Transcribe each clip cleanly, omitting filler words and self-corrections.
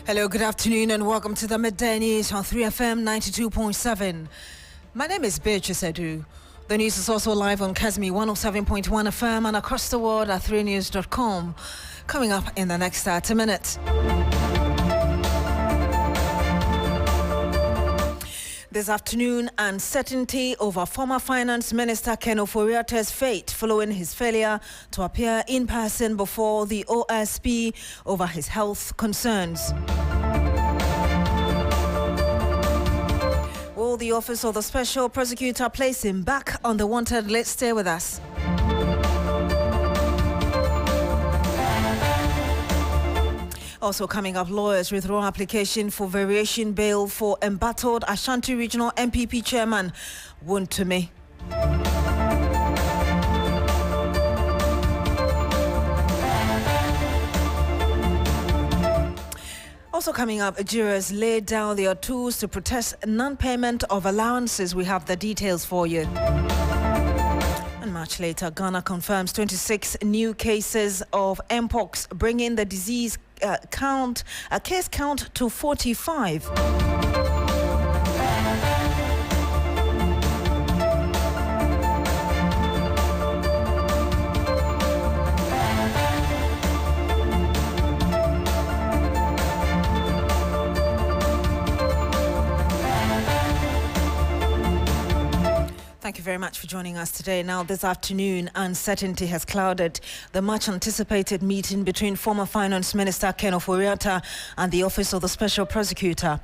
Hello, good afternoon, and welcome to the Midday News on 3FM 92.7. My name is Beatrice Adu. The news is also live on Kasmi 107.1 FM and across the world at 3news.com. Coming up in the next 30 minutes. This afternoon, uncertainty over former Finance Minister Ken Ofori-Atta's fate following his failure to appear in person before the OSP over his health concerns. Will the Office of the Special Prosecutor place him back on the wanted list? Stay with us. Also coming up, lawyers withdraw application for variation bail for embattled Ashanti Regional MPP Chairman Wontumi. Also coming up, jurors laid down their tools to protest non-payment of allowances. We have the details for you. And much later, Ghana confirms 26 new cases of Mpox, bringing the disease case count to 45. Thank you very much for joining us today. Now, this afternoon, uncertainty has clouded the much-anticipated meeting between former Finance Minister Ken Ofori-Atta and the Office of the Special Prosecutor.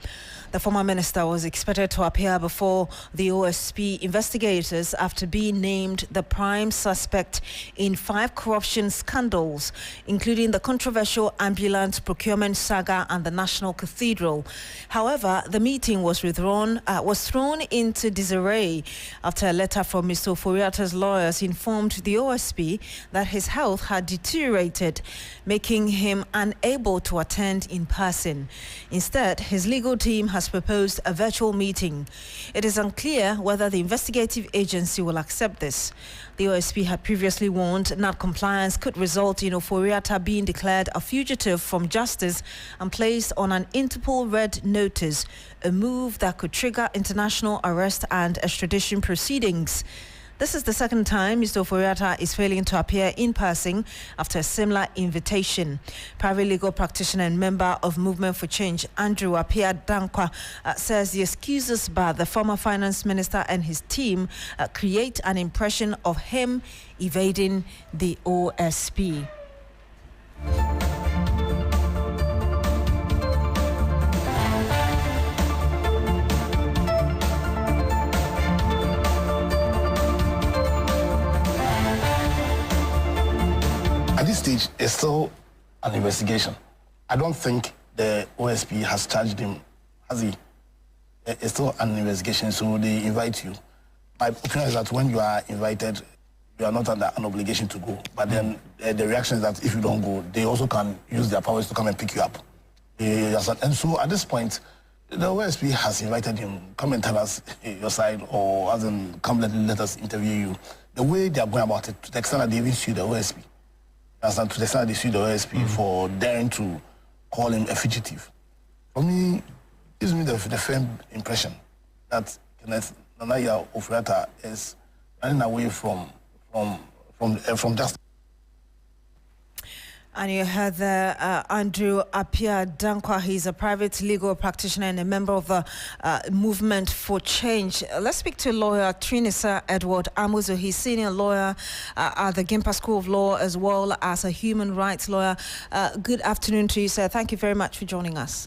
The former minister was expected to appear before the OSP investigators after being named the prime suspect in 5 corruption scandals, including the controversial ambulance procurement saga and the National Cathedral. However, the meeting was thrown into disarray after a letter from Mr. Ofori-Atta's lawyers informed the OSP that his health had deteriorated, making him unable to attend in person. Instead, his legal team has proposed a virtual meeting. It is unclear whether the investigative agency will accept this. The OSP had previously warned non-compliance could result in Ofori-Atta being declared a fugitive from justice and placed on an Interpol red notice, a move that could trigger international arrest and extradition proceedings. This is the second time Mr. Ofori-Atta is failing to appear in person after a similar invitation. Private legal practitioner and member of Movement for Change, Andrew Dankwa, says the excuses by the former finance minister and his team create an impression of him evading the OSP. At this stage, it's still an investigation. I don't think the OSP has charged him, has he? It's still an investigation, so they invite you. My opinion is that when you are invited, you are not under an obligation to go. But then the reaction is that if you don't go, they also can use their powers to come and pick you up. And so at this point, the OSP has invited him, come and tell us your side, or as in, come let us interview you. The way they are going about it, to the extent that they even sue the OSP. To the extent they sued the OSP for daring to call him a fugitive. For me, it gives me the firm impression that Kenneth Nanaya Ofori-Atta is running away from justice. And you heard Andrew Dankwa. He's a private legal practitioner and a member of the Movement for Change. Let's speak to lawyer Trinisa Edward Amuzo. He's senior lawyer at the Gimpa School of Law as well as a human rights lawyer. Good afternoon to you, sir. Thank you very much for joining us.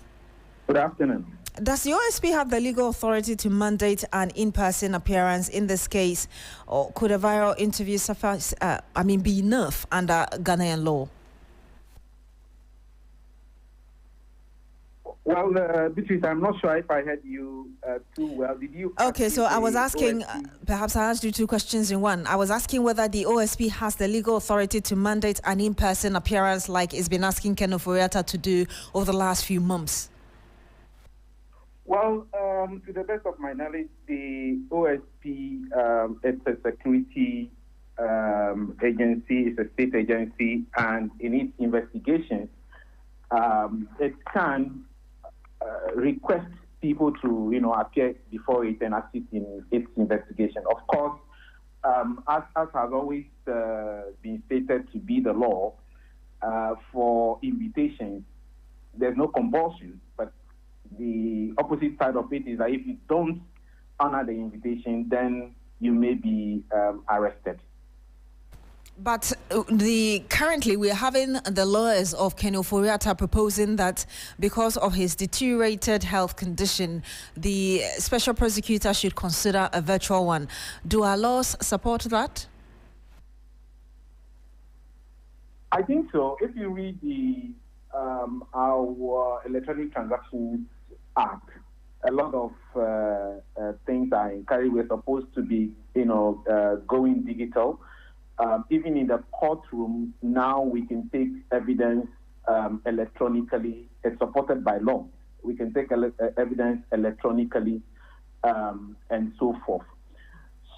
Good afternoon. Does the OSP have the legal authority to mandate an in-person appearance in this case, or could a viral interview suffice? Be enough under Ghanaian law? Well, Beatrice, I'm not sure if I heard you too well. Did you? Okay, so I was asking, perhaps I asked you 2 questions in one. I was asking whether the OSP has the legal authority to mandate an in-person appearance like it's been asking Ken Ofori-Atta to do over the last few months. Well, to the best of my knowledge, the OSP is a security agency, it's a state agency, and in its investigations, it can request people to, appear before it and assist in its investigation. Of course, as has always been stated to be the law, for invitations, there's no compulsion, but the opposite side of it is that if you don't honor the invitation, then you may be arrested. But currently we're having the lawyers of Ken Ofori-Atta proposing that because of his deteriorated health condition, the special prosecutor should consider a virtual one. Do our laws support that? I think so. If you read the our Electronic Transactions Act, a lot of things are encouraged. We're supposed to be, going digital. Even in the courtroom, now we can take evidence electronically. It's supported by law. We can take evidence electronically and so forth.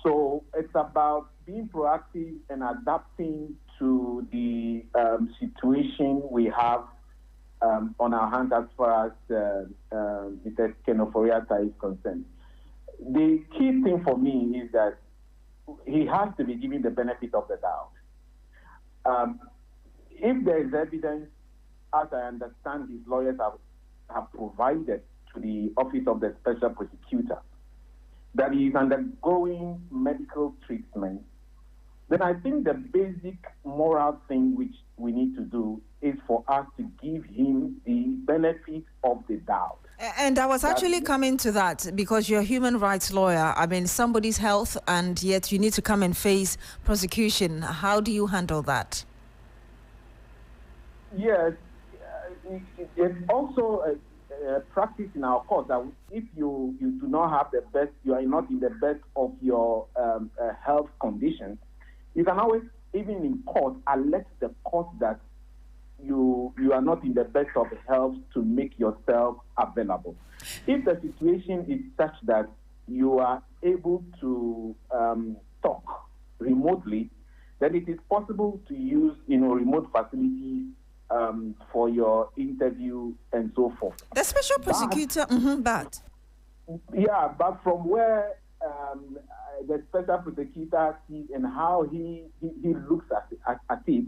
So it's about being proactive and adapting to the situation we have on our hands as far as Mr. Ken Ofori-Atta is concerned. The key thing for me is that he has to be given the benefit of the doubt. If there is evidence, as I understand his lawyers have provided to the Office of the Special Prosecutor, that he is undergoing medical treatment, then I think the basic moral thing which we need to do is for us to give him the benefit of the doubt. And I was actually coming to that because you're a human rights lawyer. I mean, somebody's health, and yet you need to come and face prosecution. How do you handle that? Yes, it's also a practice in our court that if you do not have the best, you are not in the best of your health conditions, you can always, even in court, alert the court that you are not in the best of health to make yourself available. If the situation is such that you are able to talk remotely, then it is possible to use remote facilities for your interview and so forth. The special prosecutor, but but from where the special prosecutor sees and how he looks at it,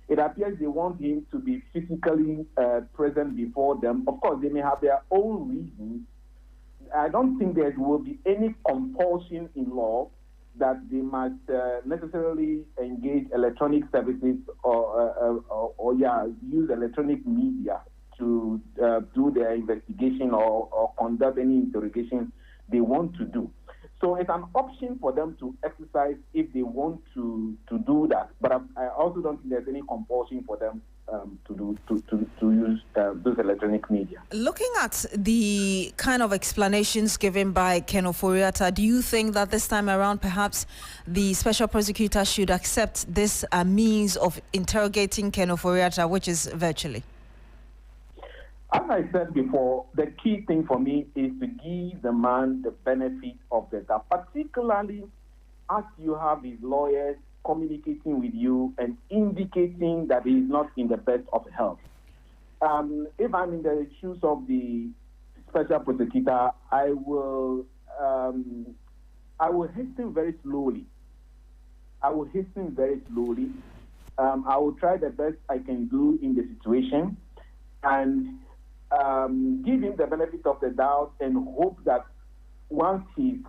it appears they want him to be physically present before them. Of course, they may have their own reasons. I don't think there will be any compulsion in law that they must necessarily engage electronic services or use electronic media to do their investigation or conduct any interrogation they want to do. So it's an option for them to exercise if they want to do that. But I also don't think there's any compulsion for them to use those electronic media. Looking at the kind of explanations given by Ken Ofori-Atta, do you think that this time around perhaps the special prosecutor should accept this means of interrogating Ken Ofori-Atta, which is virtually? As I said before, the key thing for me is to give the man the benefit of the doubt, particularly as you have his lawyers communicating with you and indicating that he is not in the best of health. If I'm in the shoes of the special prosecutor, I will hasten very slowly. I will try the best I can do in the situation and give him the benefit of the doubt and hope that once his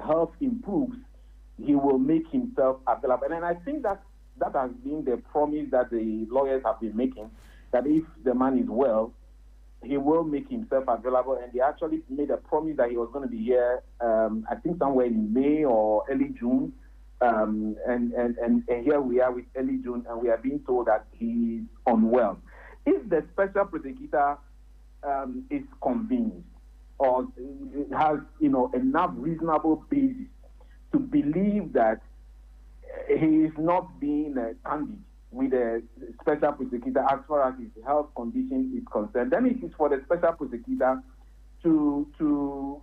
health improves, he will make himself available. And I think that has been the promise that the lawyers have been making, that if the man is well, he will make himself available. And they actually made a promise that he was going to be here, I think somewhere in May or early June. And here we are with early June, and we are being told that he is unwell. If the special prosecutor is convinced or has enough reasonable basis to believe that he is not being candid with the special prosecutor as far as his health condition is concerned, then it is for the special prosecutor to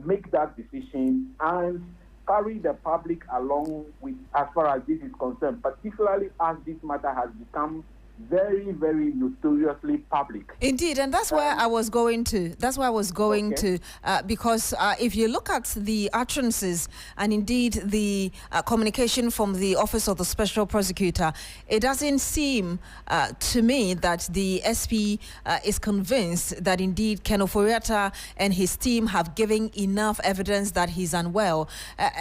make that decision and carry the public along with as far as this is concerned, particularly as this matter has become very, very notoriously public. Indeed, and that's where I was going to. That's where I was going to, because if you look at the utterances and indeed the communication from the Office of the Special Prosecutor, it doesn't seem to me that the SP is convinced that indeed Ken Ofori-Atta and his team have given enough evidence that he's unwell.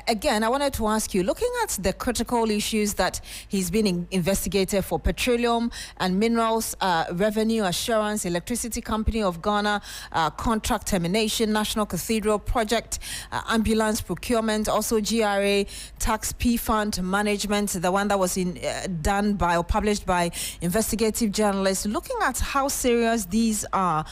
Again, I wanted to ask you, looking at the critical issues that he's been investigated for: petroleum and minerals, revenue assurance, Electricity Company of Ghana, contract termination, National Cathedral project, ambulance procurement, also GRA, tax P fund management, the one that was done by or published by investigative journalists. Looking at how serious these are,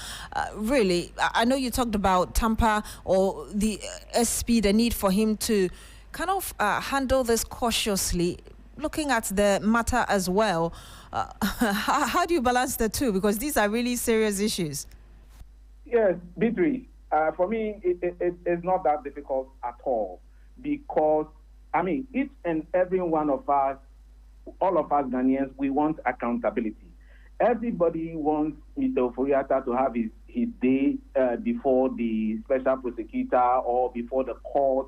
really, I know you talked about Tampa or the SP, the need for him to kind of handle this cautiously. Looking at the matter as well, how do you balance the two? Because these are really serious issues. Yes, Beatrice, for me, it's not that difficult at all. Because, I mean, each and every one of us, all of us Ghanaians, we want accountability. Everybody wants Mr. Ofori-Atta to have his day before the special prosecutor or before the court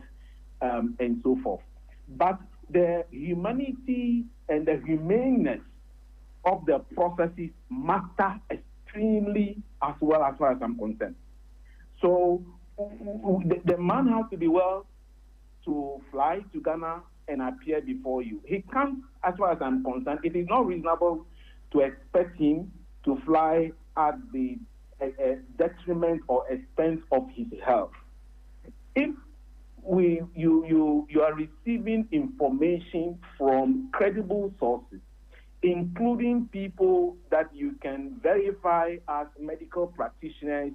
and so forth. But the humanity and the humaneness of the processes matter extremely as well, as far as I'm concerned. So the man has to be well to fly to Ghana and appear before you. He can't, as far as I'm concerned, it is not reasonable to expect him to fly at the detriment or expense of his health. If you are receiving information from credible sources, including people that you can verify as medical practitioners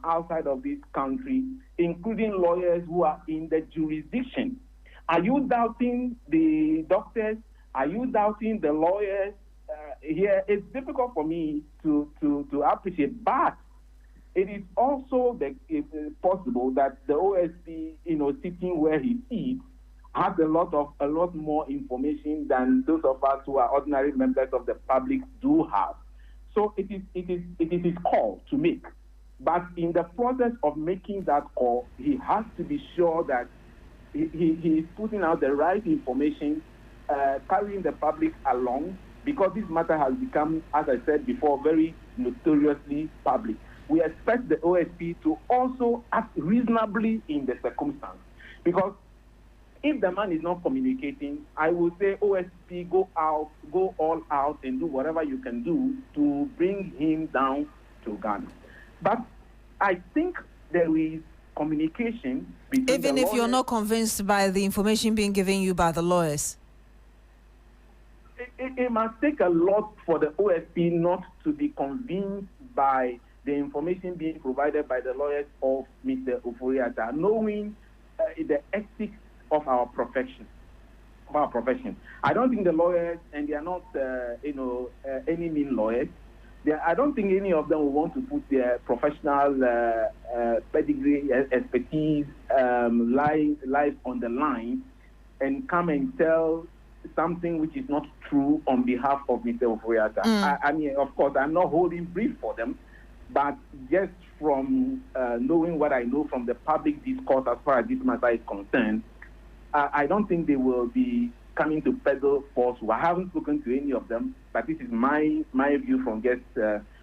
outside of this country, including lawyers who are in the jurisdiction. Are you doubting the doctors? Are you doubting the lawyers? Here, it's difficult for me to appreciate, but it is also possible that the OSP, sitting where he sits, has a lot more information than those of us who are ordinary members of the public do have. So it is his call to make. But in the process of making that call, he has to be sure that he is putting out the right information, carrying the public along, because this matter has become, as I said before, very notoriously public. We expect the OSP to also act reasonably in the circumstance. Because if the man is not communicating, I would say OSP, go all out and do whatever you can do to bring him down to Ghana. But I think there is communication between even if you're not convinced by the information being given you by the lawyers. It must take a lot for the OSP not to be convinced by the information being provided by the lawyers of Mr. Ofori-Atta, knowing the ethics of our profession. I don't think the lawyers, and they are not, any mean lawyers, I don't think any of them will want to put their professional pedigree, expertise, life on the line and come and tell something which is not true on behalf of Mr. Ofori-Atta. I mean, of course, I'm not holding brief for them, but just from knowing what I know from the public discourse as far as this matter is concerned, I don't think they will be coming to peddle falsehood. I haven't spoken to any of them, but this is my view from just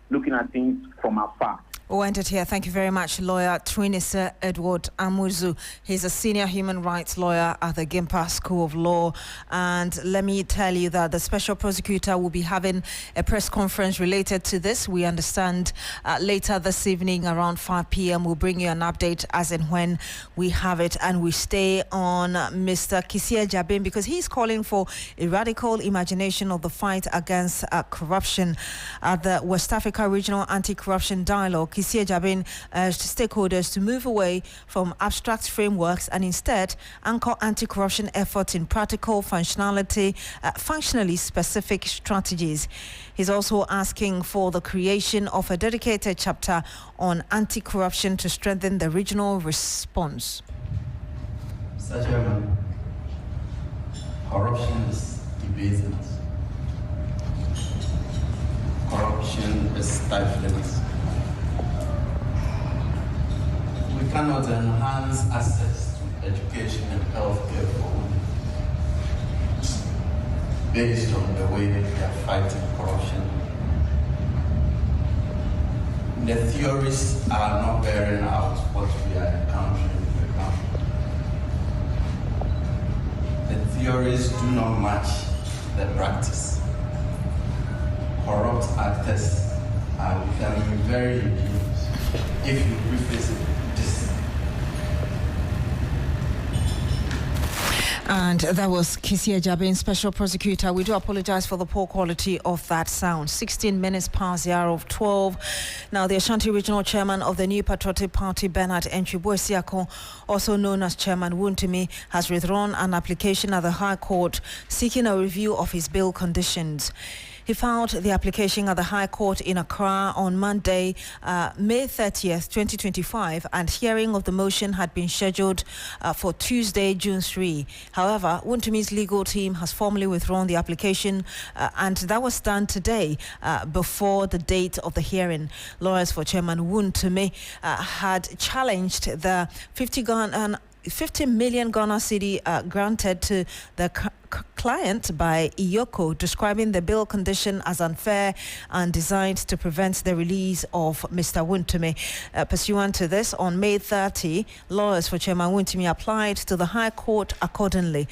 looking at things from afar. We'll end it here. Thank you very much, lawyer Beatrice Adu Amuzu. He's a senior human rights lawyer at the Gimpa School of Law. And let me tell you that the special prosecutor will be having a press conference related to this. We understand later this evening around 5 p.m. We'll bring you an update as and when we have it. And we stay on Mr. Kissie Jabin because he's calling for a radical imagination of the fight against corruption at the West Africa Regional Anti-Corruption Dialogue. Kissie Jabin urged stakeholders to move away from abstract frameworks and instead anchor anti-corruption efforts in practical functionally specific strategies. He's also asking for the creation of a dedicated chapter on anti-corruption to strengthen the regional response. Mr. Chairman, corruption is debated. corruption is stifling us. We cannot enhance access to education and healthcare for women based on the way we are fighting corruption. The theories are not bearing out what we are encountering in the ground. The theories do not match the practice. Corrupt actors are becoming very ingenious if you revisit this. And that was Kisia Jabin, Special Prosecutor. We do apologize for the poor quality of that sound. 16 minutes past the hour of 12. Now, the Ashanti Regional Chairman of the New Patriotic Party, Bernard Entry-Boesiako, also known as Chairman Wontumi, has withdrawn an application at the High Court seeking a review of his bail conditions. He filed the application at the High Court in Accra on Monday, May 30th, 2025, and hearing of the motion had been scheduled for Tuesday, June 3. However, Wuntumi's legal team has formally withdrawn the application, and that was done today before the date of the hearing. Lawyers for Chairman Wontumi had challenged the 50 million Ghana cedi granted to the client by Iyoko, describing the bail condition as unfair and designed to prevent the release of Mr. Wontumi. Pursuant to this, on May 30, lawyers for Chairman Wontumi applied to the High Court accordingly.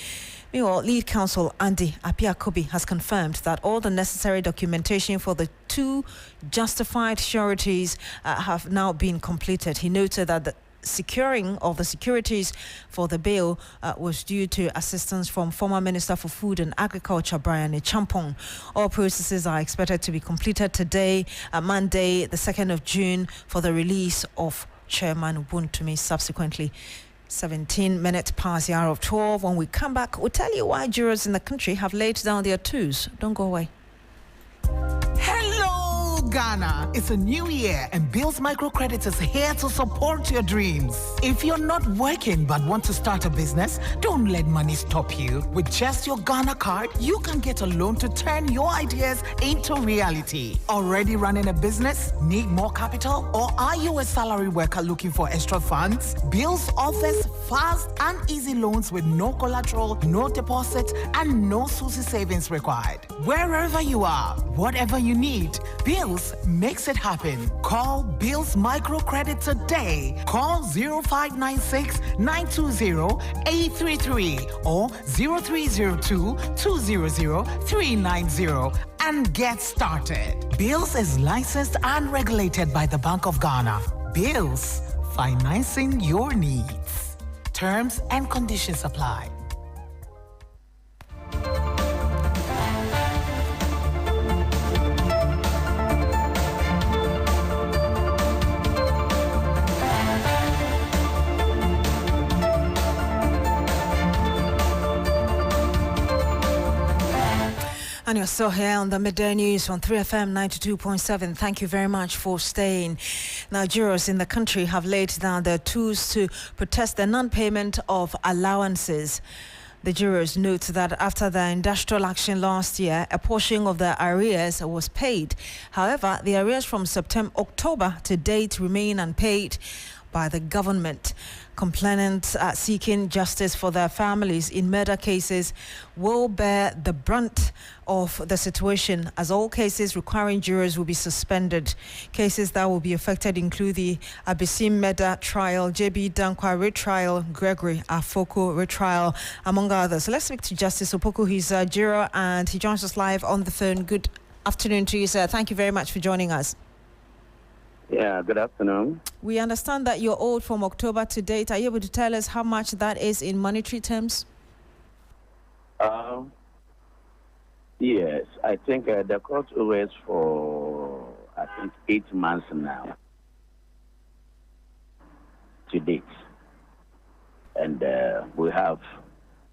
Meanwhile, lead counsel Andy Apiakobi has confirmed that all the necessary documentation for the two justified sureties have now been completed. He noted that the securing of the securities for the bail was due to assistance from former Minister for Food and Agriculture, Brian Champong. All processes are expected to be completed today, Monday, the 2nd of June, for the release of Chairman Wontumi subsequently. 17 minutes past the hour of 12. When we come back, we'll tell you why jurors in the country have laid down their tools. Don't go away. Hello, Ghana. It's a new year and Bills Microcredit is here to support your dreams. If you're not working but want to start a business, don't let money stop you. With just your Ghana card, you can get a loan to turn your ideas into reality. Already running a business? Need more capital? Or are you a salary worker looking for extra funds? Bills offers fast and easy loans with no collateral, no deposit, and no SUSI savings required. Wherever you are, whatever you need, Bills makes it happen. Call Bills Microcredit today. Call 0596 920 833 or 0302 200 390 and get started. Bills is licensed and regulated by the Bank of Ghana. Bills, financing your needs. Terms and conditions apply. And you're still here on the Midday News on 3FM 92.7. Thank you very much for staying. Now, jurors in the country have laid down their tools to protest the non-payment of allowances. The jurors note that after the industrial action last year, a portion of the arrears was paid. However, the arrears from October to date remain unpaid by the government. Complainants seeking justice for their families in murder cases will bear the brunt of the situation, as all cases requiring jurors will be suspended. Cases that will be affected include the Abisim murder trial, JB Dankwa retrial, Gregory Afoko retrial, among others. Let's speak to Justice Opoku. He's a juror and he joins us live on the phone. Good afternoon to you, sir. Thank you very much for joining us. Yeah, good afternoon. We understand that you're owed from October to date. Are you able to tell us how much that is in monetary terms? Yes, I think the court owes for, 8 months now to date. And we have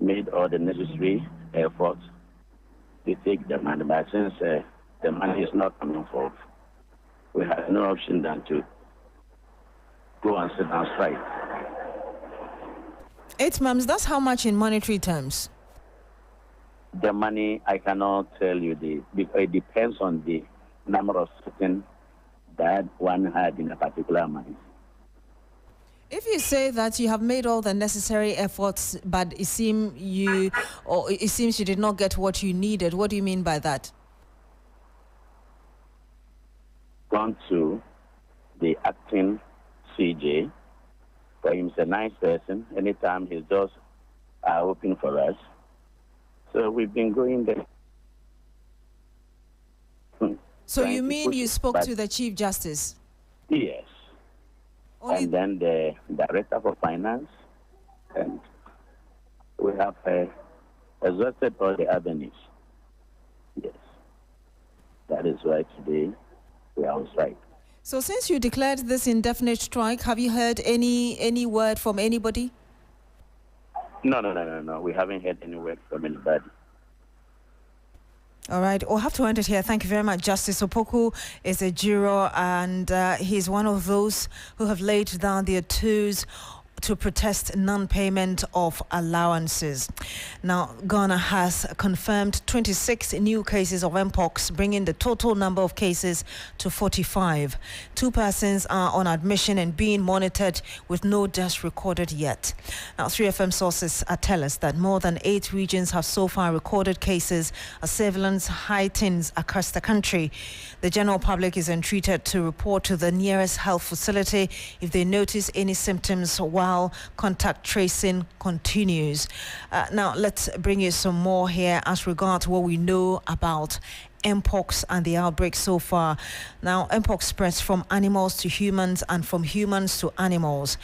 made all the necessary efforts to take the money, but since the money is not coming forth, we have no option than to go and sit down strike. 8 months, that's how much in monetary terms? The money, I cannot tell you because it depends on the number of sitting that one had in a particular month. If you say that you have made all the necessary efforts, but it seems you did not get what you needed, what do you mean by that? Gone to the acting CJ, for him, he's a nice person. Anytime his doors are open for us. So we've been going there. So you mean you spoke to the Chief Justice? Yes. And then the Director for Finance, and we have exhausted all the avenues. Yes. That is why today we are on strike. So since you declared this indefinite strike, have you heard any word from anybody? No. We haven't heard any word from anybody. All right, we'll have to end it here. Thank you very much. Justice Opoku is a juror, and he's one of those who have laid down their toes to protest non-payment of allowances. Now, Ghana has confirmed 26 new cases of Mpox, bringing the total number of cases to 45. 2 persons are on admission and being monitored with no deaths recorded yet. Now, 3FM sources tell us that more than 8 regions have so far recorded cases as surveillance heightens across the country. The general public is entreated to report to the nearest health facility if they notice any symptoms while contact tracing continues. Now, let's bring you some more here as regards what we know about Mpox and the outbreak so far. Now, Mpox spreads from animals to humans and from humans to animals.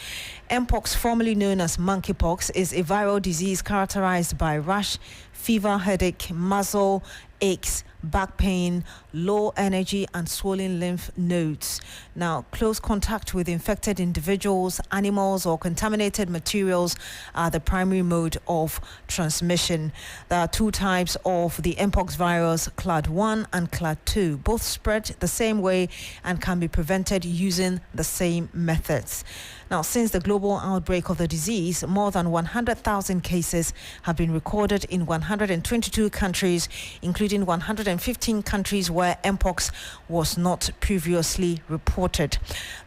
Mpox, formerly known as monkeypox, is a viral disease characterized by rash, fever, headache, muscle aches, back pain, low energy, and swollen lymph nodes. Now, close contact with infected individuals, animals, or contaminated materials are the primary mode of transmission. There are 2 types of the Mpox virus, Clade 1 and Clade 2. Both spread the same way and can be prevented using the same methods. Now, since the global outbreak of the disease, more than 100,000 cases have been recorded in 122 countries, including 115 countries where Mpox was not previously reported.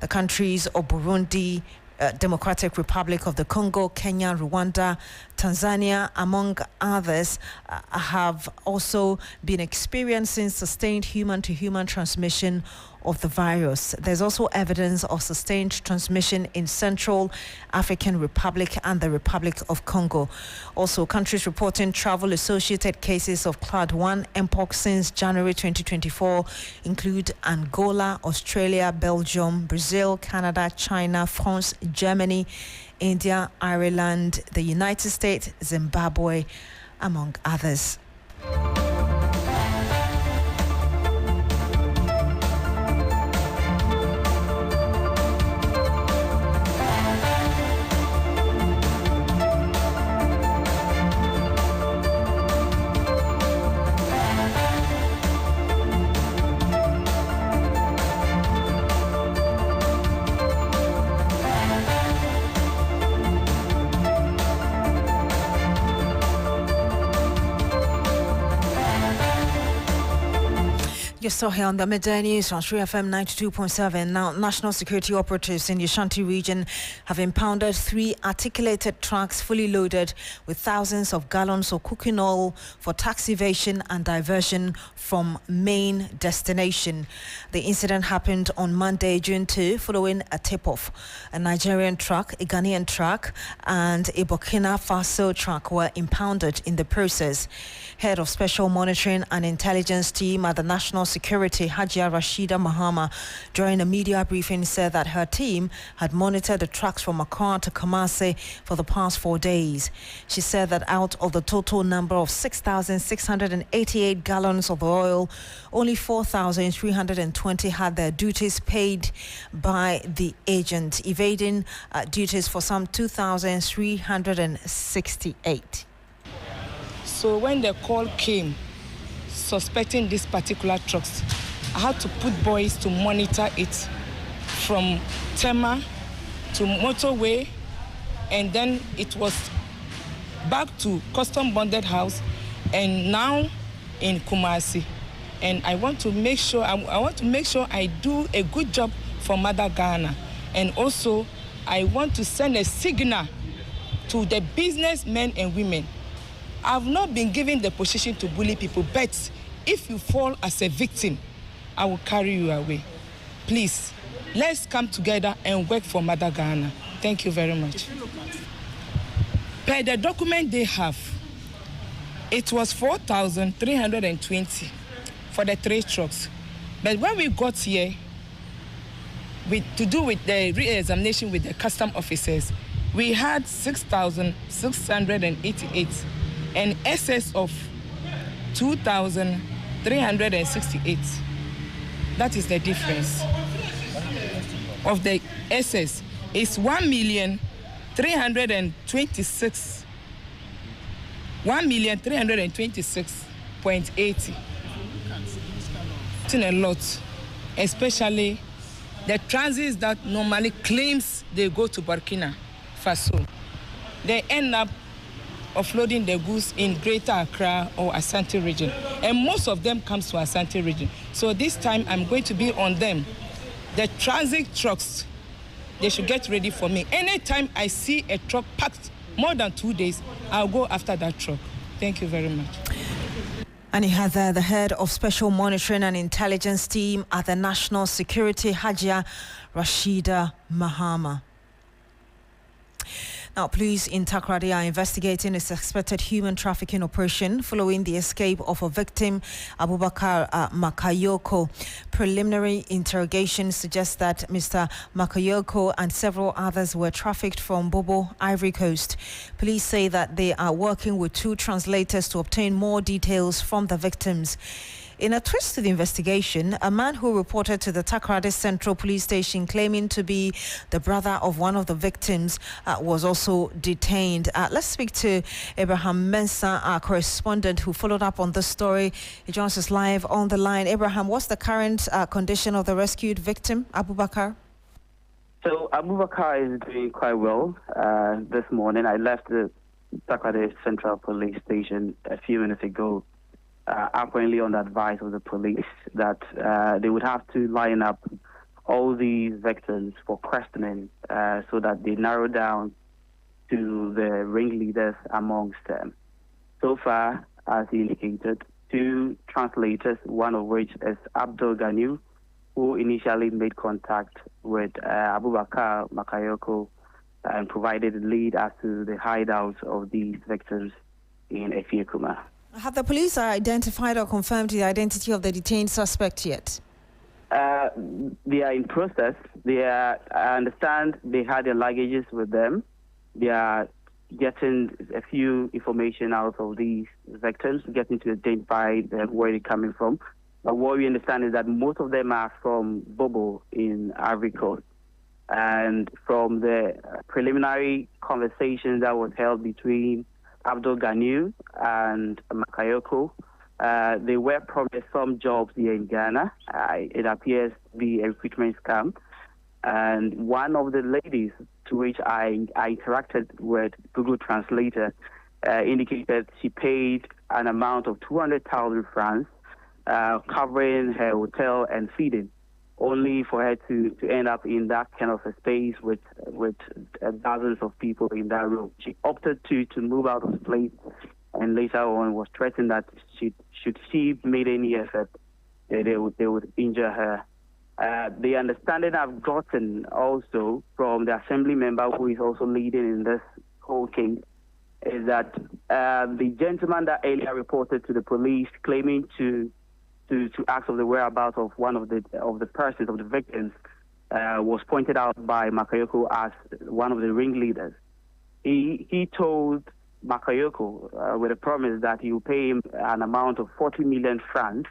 The countries of Burundi, Democratic Republic of the Congo, Kenya, Rwanda, Tanzania, among others, have also been experiencing sustained human-to-human transmission of the virus. There's also evidence of sustained transmission in Central African Republic and the Republic of Congo. Also, countries reporting travel-associated cases of Clade 1 Mpox since January 2024 include Angola, Australia, Belgium, Brazil, Canada, China, France, Germany, India, Ireland, the United States, Zimbabwe, among others. You're still here on the Midday News on 3FM 92.7. Now, national security operatives in the Ashanti region have impounded 3 articulated trucks fully loaded with thousands of gallons of cooking oil for tax evasion and diversion from main destination. The incident happened on Monday, June 2, following a tip-off. A Nigerian truck, a Ghanaian truck, and a Burkina Faso truck were impounded in the process. Head of Special Monitoring and Intelligence Team at the National Security, Hajia Rashida Mahama, during a media briefing said that her team had monitored the trucks from Accra to Kumasi for the past 4 days. She said that out of the total number of 6,688 gallons of oil, only 4,320 had their duties paid by the agent, evading duties for some 2,368. So when the call came, suspecting these particular trucks, I had to put boys to monitor it from Tema to motorway, and then it was back to custom bonded house, and now in Kumasi. and I want to make sure I do a good job for Mother Ghana. And also, I want to send a signal to the businessmen and women. I've not been given the position to bully people, but if you fall as a victim, I will carry you away. Please, let's come together and work for Mother Ghana. Thank you very much. Per the document they have, it was 4,320 for the 3 trucks. But when we got here, to do with the re-examination with the custom officers, we had 6,688, an excess of 2,368. That is the difference of the excess. It's 1,326.80. It's a lot, especially the transits that normally claims they go to Burkina Faso. They end up offloading the goods in Greater Accra or Asante region. And most of them comes to Asante region. So this time I'm going to be on them. The transit trucks, they should get ready for me. Anytime I see a truck packed more than 2 days, I'll go after that truck. Thank you very much. And he had the head of Special Monitoring and Intelligence Team at the National Security, Hajia Rashida Mahama. Now, police in Takoradi are investigating a suspected human trafficking operation following the escape of a victim, Abubakar Makayoko. Preliminary interrogation suggests that Mr. Makayoko and several others were trafficked from Bobo, Ivory Coast. Police say that they are working with 2 translators to obtain more details from the victims. In a twist to the investigation, a man who reported to the Takoradi Central Police Station claiming to be the brother of one of the victims was also detained. Let's speak to Abraham Mensah, our correspondent who followed up on this story. He joins us live on the line. Abraham, what's the current condition of the rescued victim, Abubakar? So Abubakar is doing quite well. This morning, I left the Takoradi Central Police Station a few minutes ago. Apparently on the advice of the police that they would have to line up all these victims for questioning so that they narrow down to the ringleaders amongst them. So far, as he indicated, 2 translators, one of which is Abdul Ganiu, who initially made contact with Abubakar Makayoko and provided a lead as to the hideouts of these victims in Efiekuma. Have the police identified or confirmed the identity of the detained suspect yet? They are in process. I understand they had their luggages with them. They are getting a few information out of these victims, getting to identify them, where they're coming from. But what we understand is that most of them are from Bobo in Ivory Coast. And from the preliminary conversation that was held between Abdul Ganiu and Makayoko, they were promised some jobs here in Ghana. It appears to be a recruitment scam. And one of the ladies to which I interacted with Google Translator indicated she paid an amount of 200,000 francs, covering her hotel and feeding, only for her to end up in that kind of a space with dozens of people in that room. She opted to move out of the place, and later on was threatened that should she made any effort, they would injure her. The understanding I've gotten also from the assembly member who is also leading in this whole case is that the gentleman that earlier reported to the police claiming to ask of the whereabouts of one of the persons, of the victims, was pointed out by Makayoko as one of the ringleaders. He told Makayoko with a promise that he will pay him an amount of 40 million francs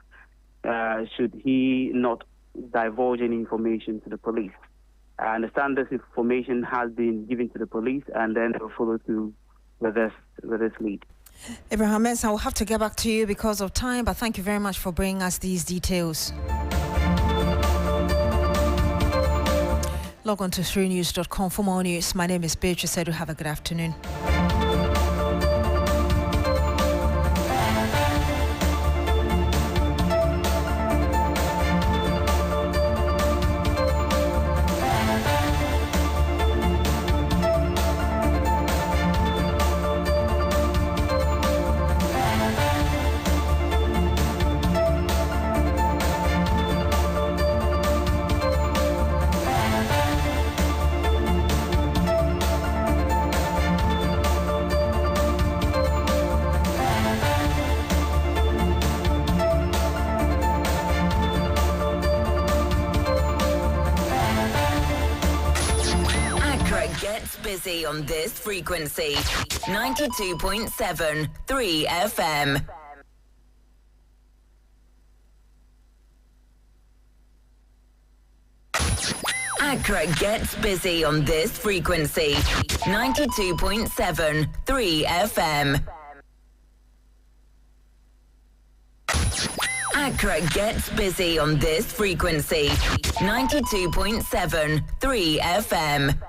should he not divulge any information to the police. I understand this information has been given to the police, and then they will follow through with this lead. Abraham Mensah, I will have to get back to you because of time, but thank you very much for bringing us these details. Log on to 3news.com for more news. My name is Beatrice Adu. Have a good afternoon. busy on this frequency. 92.7 3 FM. Accra gets busy on this frequency. 92.7 3 FM. Accra gets busy on this frequency. 92.7 3 FM.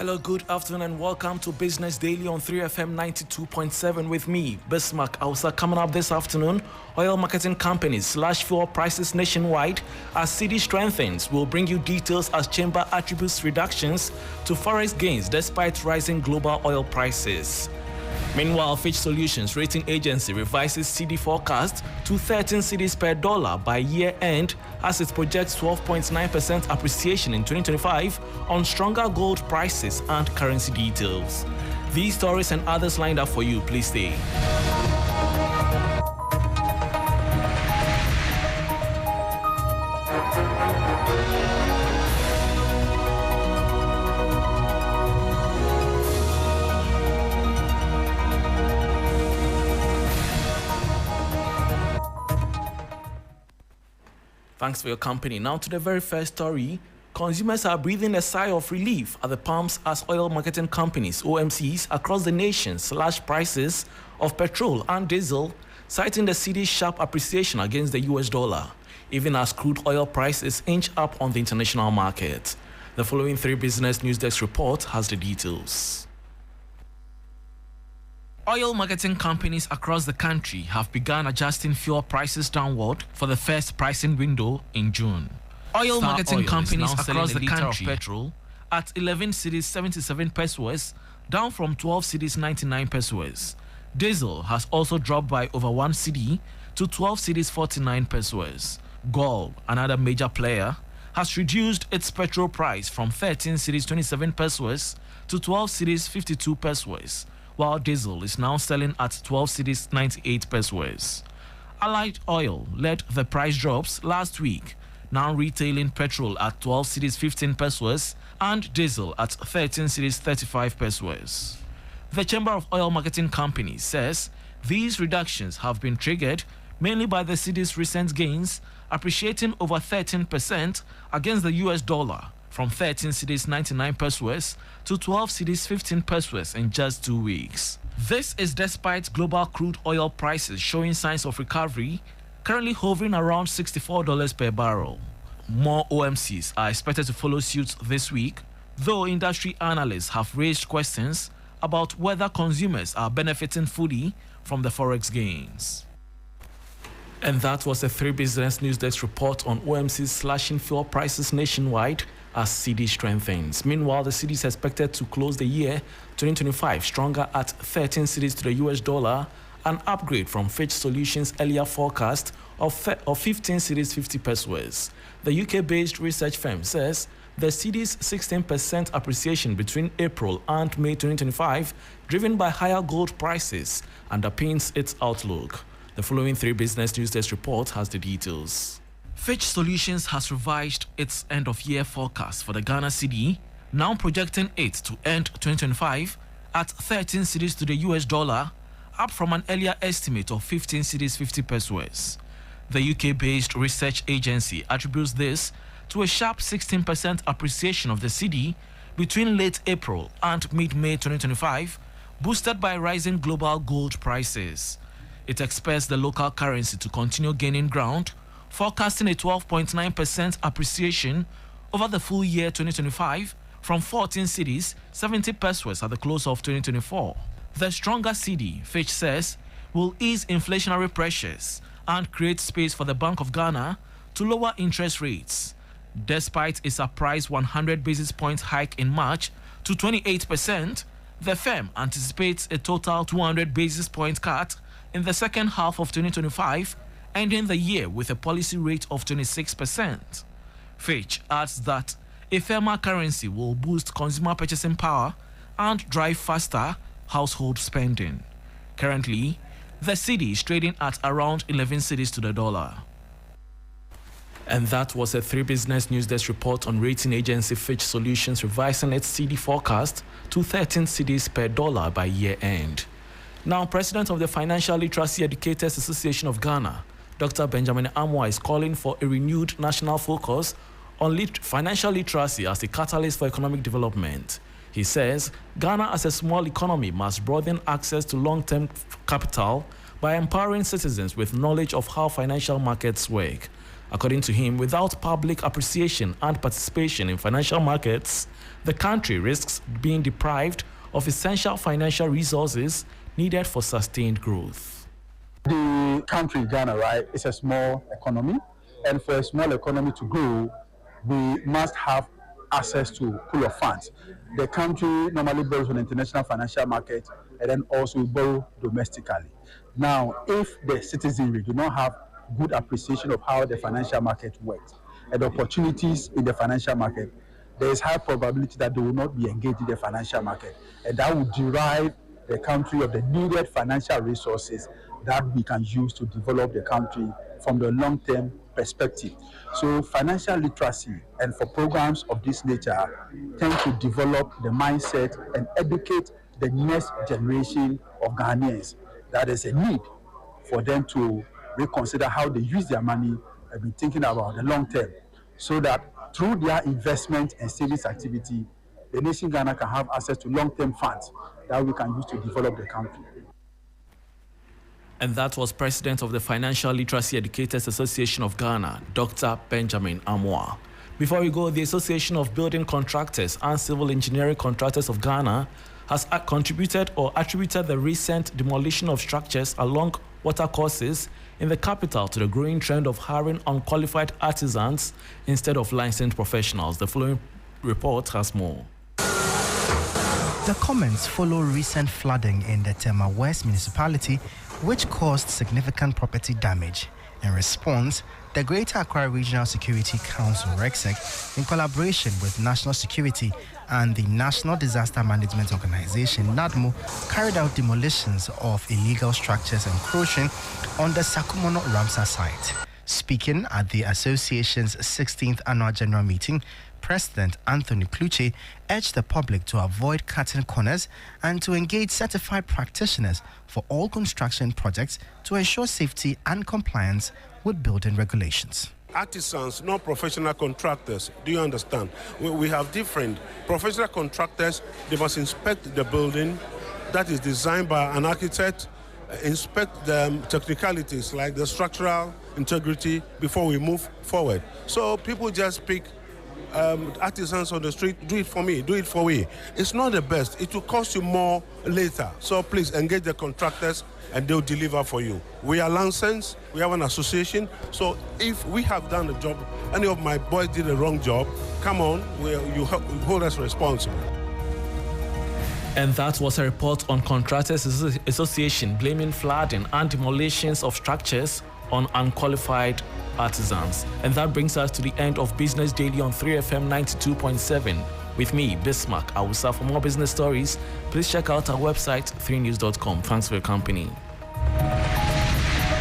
Hello, good afternoon and welcome to Business Daily on 3FM 92.7 with me, Bismarck Ausa. Coming up this afternoon, oil marketing companies slash fuel prices nationwide as city strengthens. We'll bring you details as chamber attributes reductions to forex gains despite rising global oil prices. Meanwhile, Fitch Solutions rating agency revises CD forecast to 13 cedis per dollar by year end as it projects 12.9% appreciation in 2025 on stronger gold prices and currency details. These stories and others lined up for you. Please stay. Thanks for your company. Now to the very first story. Consumers are breathing a sigh of relief at the pumps as oil marketing companies, OMCs, across the nation slash prices of petrol and diesel, citing the cedi's sharp appreciation against the US dollar, even as crude oil prices inch up on the international market. The following 3 Business News Desk report has the details. Oil marketing companies across the country have begun adjusting fuel prices downward for the first pricing window in June. Oil marketing companies across the country petrol at 11 cedis 77 pesos, down from 12 cedis 99 pesos. Diesel has also dropped by over 1 cedi to 12 cedis 49 pesos. Gulf, another major player, has reduced its petrol price from 13 cedis 27 pesos to 12 cedis 52 pesos. While diesel is now selling at 12 cedis 98 pesos. Allied Oil led the price drops last week, now retailing petrol at 12 cedis 15 pesos and diesel at 13 cedis 35 pesos. The Chamber of Oil Marketing Companies says these reductions have been triggered mainly by the cedi's recent gains, appreciating over 13% against the US dollar, from 13 cedis 99 pesos to 12 cedis 15 pesos in just 2 weeks. This is despite global crude oil prices showing signs of recovery, currently hovering around $64 per barrel. More OMCs are expected to follow suit this week, though industry analysts have raised questions about whether consumers are benefiting fully from the forex gains. And that was a 3 Business News Desk report on OMCs slashing fuel prices nationwide as cedi strengthens. Meanwhile, the cedi is expected to close the year 2025 stronger at 13 cedis to the US dollar, an upgrade from Fitch Solutions' earlier forecast of 15 cedis 50 pesos. The UK-based research firm says the cedi's 16% appreciation between April and May 2025, driven by higher gold prices, underpins its outlook. The following 3 Business News Desk report has the details. Fitch Solutions has revised its end-of-year forecast for the Ghana cedi, now projecting it to end 2025 at 13 cedis to the US dollar, up from an earlier estimate of 15 cedis 50 pesos. The UK-based research agency attributes this to a sharp 16% appreciation of the cedi between late April and mid-May 2025, boosted by rising global gold prices. It expects the local currency to continue gaining ground, forecasting a 12.9% appreciation over the full year 2025 from 14 cedis 70 pesos at the close of 2024. The stronger cedi, Fitch says, will ease inflationary pressures and create space for the Bank of Ghana to lower interest rates. Despite a surprise 100 basis points hike in March to 28%, The firm anticipates a total 200 basis point cut in the second half of 2025, ending the year with a policy rate of 26%. Fitch adds that a firmer currency will boost consumer purchasing power and drive faster household spending. Currently, the cedi is trading at around 11 cedis to the dollar. And that was a 3 Business News Desk report on rating agency Fitch Solutions revising its cedi forecast to 13 cedis per dollar by year end. Now, President of the Financial Literacy Educators Association of Ghana, Dr. Benjamin Amoah, is calling for a renewed national focus on financial literacy as a catalyst for economic development. He says Ghana as a small economy must broaden access to long-term capital by empowering citizens with knowledge of how financial markets work. According to him, without public appreciation and participation in financial markets, the country risks being deprived of essential financial resources needed for sustained growth. The country, Ghana, right, is a small economy, and for a small economy to grow, we must have access to pool of funds. The country normally borrows on the international financial market and then also borrow domestically. Now, if the citizenry do not have good appreciation of how the financial market works and opportunities in the financial market, there is high probability that they will not be engaged in the financial market, and that will deprive the country of the needed financial resources that we can use to develop the country from the long-term perspective. So financial literacy and for programs of this nature tend to develop the mindset and educate the next generation of Ghanaians that there's a need for them to reconsider how they use their money and be thinking about the long term, so that through their investment and savings activity, the nation Ghana can have access to long-term funds that we can use to develop the country. And that was President of the Financial Literacy Educators Association of Ghana, Dr. Benjamin Amoah. Before we go, the Association of Building Contractors and Civil Engineering Contractors of Ghana has contributed or attributed the recent demolition of structures along watercourses in the capital to the growing trend of hiring unqualified artisans instead of licensed professionals. The following report has more. The comments follow recent flooding in the Tema West municipality, which caused significant property damage. In response, the Greater Accra Regional Security Council, RECSEC, in collaboration with National Security and the National Disaster Management Organization, NADMO, carried out demolitions of illegal structures encroaching on the Sakumono Ramsar site. Speaking at the association's 16th annual general meeting, President Anthony Kluche urged the public to avoid cutting corners and to engage certified practitioners for all construction projects to ensure safety and compliance with building regulations. Artisans, not professional contractors. Do you understand? We have different professional contractors. They must inspect the building that is designed by an architect, inspect the technicalities like the structural integrity before we move forward. So people just pick artisans on the street, do it for me, do it for me. It's not the best. It will cost you more later. So please engage the contractors and they'll deliver for you. We are licensed, we have an association, so if we have done the job, any of my boys did a wrong job, come on, you hold us responsible. And that was a report on Contractors Association blaming flooding and demolitions of structures on unqualified artisans. And that brings us to the end of Business Daily on 3FM 92.7. With me, Bismarck Awusa. For more business stories, please check out our website, 3news.com. Thanks for your company.